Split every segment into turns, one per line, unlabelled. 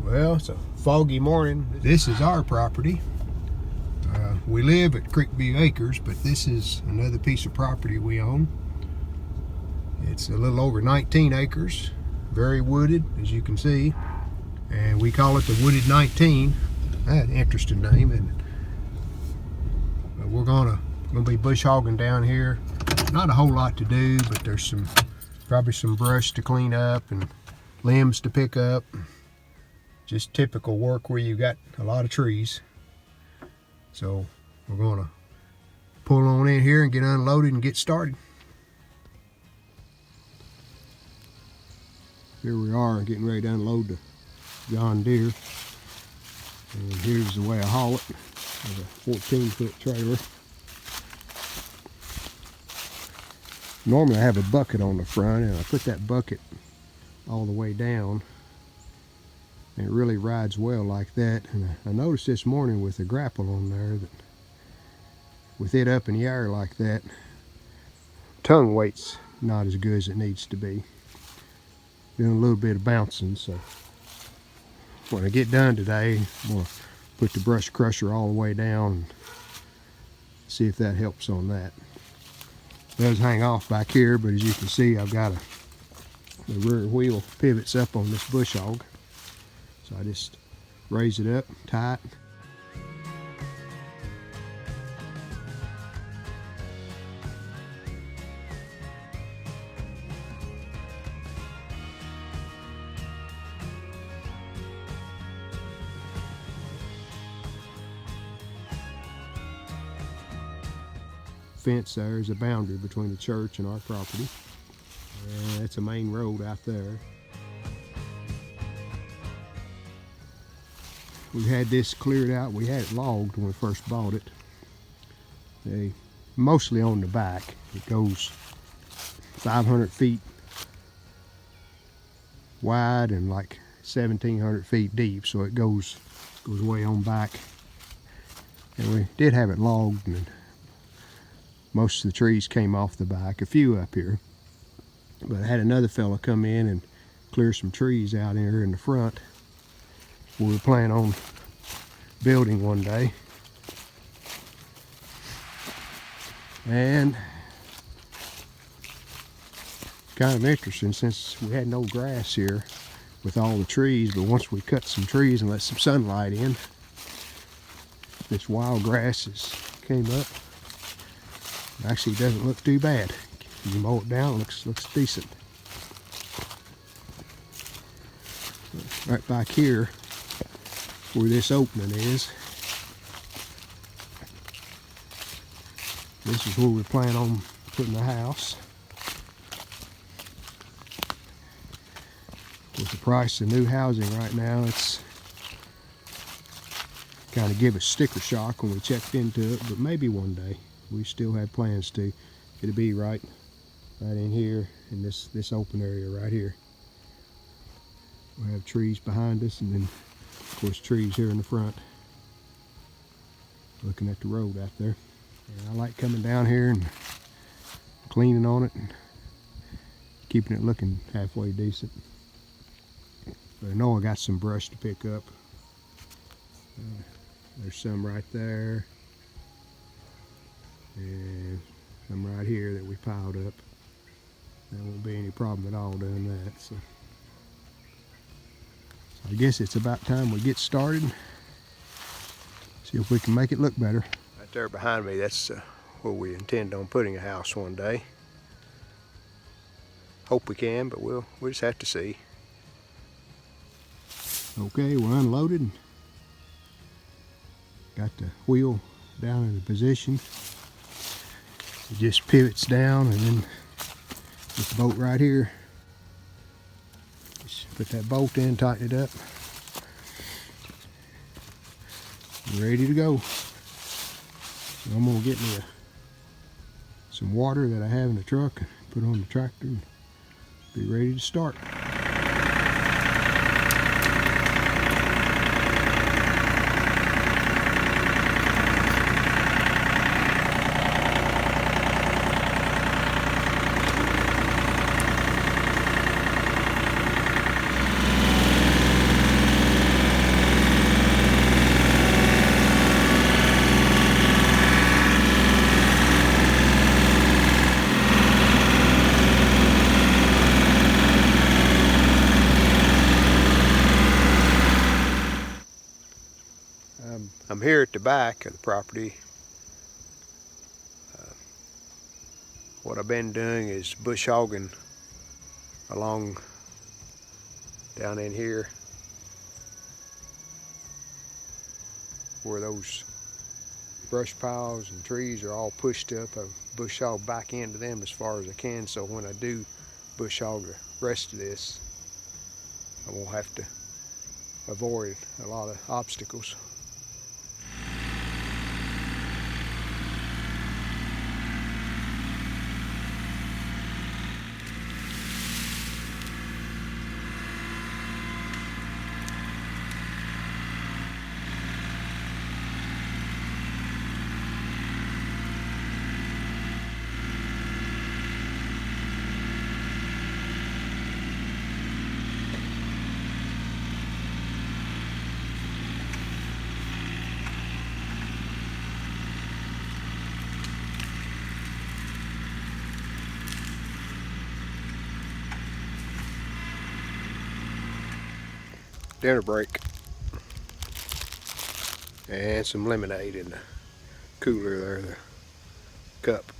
Well, it's a foggy morning. This is our property. We live at CREEKVIEW Acres, but this is another piece of property we own. It's a little over 19 acres, very wooded, as you can see, and we call it the Wooded 19. That's an interesting name, and we're gonna be bush hogging down here. Not a whole lot to do, but there's probably some brush to clean up and limbs to pick up. Just typical work where you got a lot of trees. So we're gonna pull on in here and get unloaded and get started. Here we are getting ready to unload the John Deere. And here's the way I haul it. With a 14-foot trailer. Normally I have a bucket on the front, and I put that bucket all the way down. And it really rides well like that. And I noticed this morning with the grapple on there that with it up in the air like that, tongue weight's not as good as it needs to be. Doing a little bit of bouncing, so when I get done today, I'm going to put the brush crusher all the way down and see if that helps on that. It does hang off back here, but as you can see, I've got the rear wheel pivots up on this bush hog. So I just raise it up tight. Fence there is a boundary between the church and our property. And that's a main road out there. We had this cleared out. We had it logged when we first bought it. They mostly on the back. It goes 500 feet wide and like 1,700 feet deep, so it goes way on back. And we did have it logged, and most of the trees came off the back. A few up here, but I had another fella come in and clear some trees out here in the front. We were planning on building one day. And kind of interesting, since we had no grass here with all the trees, but once we cut some trees and let some sunlight in, this wild grasses came up. Actually, it doesn't look too bad. If you mow it down, it looks decent. Right back here, where this opening is, this is where we plan on putting the house. With the price of new housing right now, it's kind of give us sticker shock when we checked into it, but maybe one day. We still have plans to. It'll be right in here in this open area right here. We have trees behind us, and then of course trees here in the front, looking at the road out there. And I like coming down here and cleaning on it and keeping it looking halfway decent. But I know I got some brush to pick up. There's some right there, and some right here that we piled up. There won't be any problem at all doing that. So I guess it's about time we get started. See if we can make it look better. Right there behind me, that's where we intend on putting a house one day. Hope we can, but we'll just have to see. Okay, we're unloaded. Got the wheel down in the position. It just pivots down, and then this bolt right here. Just put that bolt in, tighten it up. Ready to go. So I'm gonna get me some water that I have in the truck, put on the tractor, and be ready to start. I'm here at the back of the property. What I've been doing is bush hogging along down in here where those brush piles and trees are all pushed up. I bush hog back into them as far as I can, so when I do bush hog the rest of this, I won't have to avoid a lot of obstacles. Dinner break, and some lemonade in the cooler there, the cup.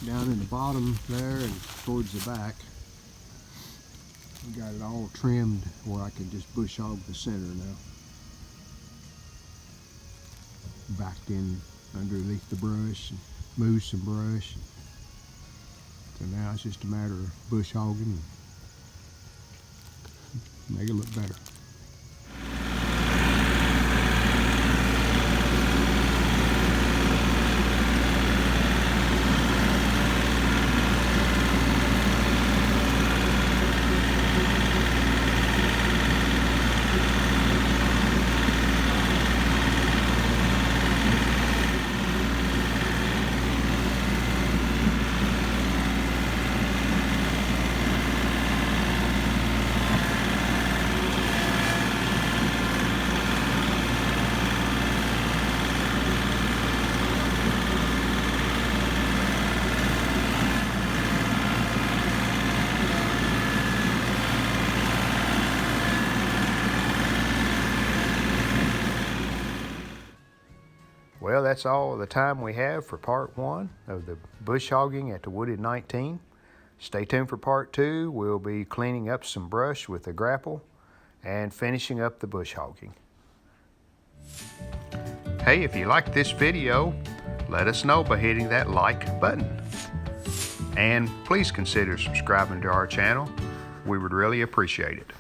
Down in the bottom there and towards the back, we got it all trimmed where I can just bush hog the center now. Backed in underneath the brush and moved some brush. So now it's just a matter of bush hogging. Make it look better. Well, that's all the time we have for part 1 of the bush hogging at the WOODED 19. Stay tuned for part 2. We'll be cleaning up some brush with the grapple and finishing up the bush hogging. Hey, if you liked this video, let us know by hitting that like button. And please consider subscribing to our channel. We would really appreciate it.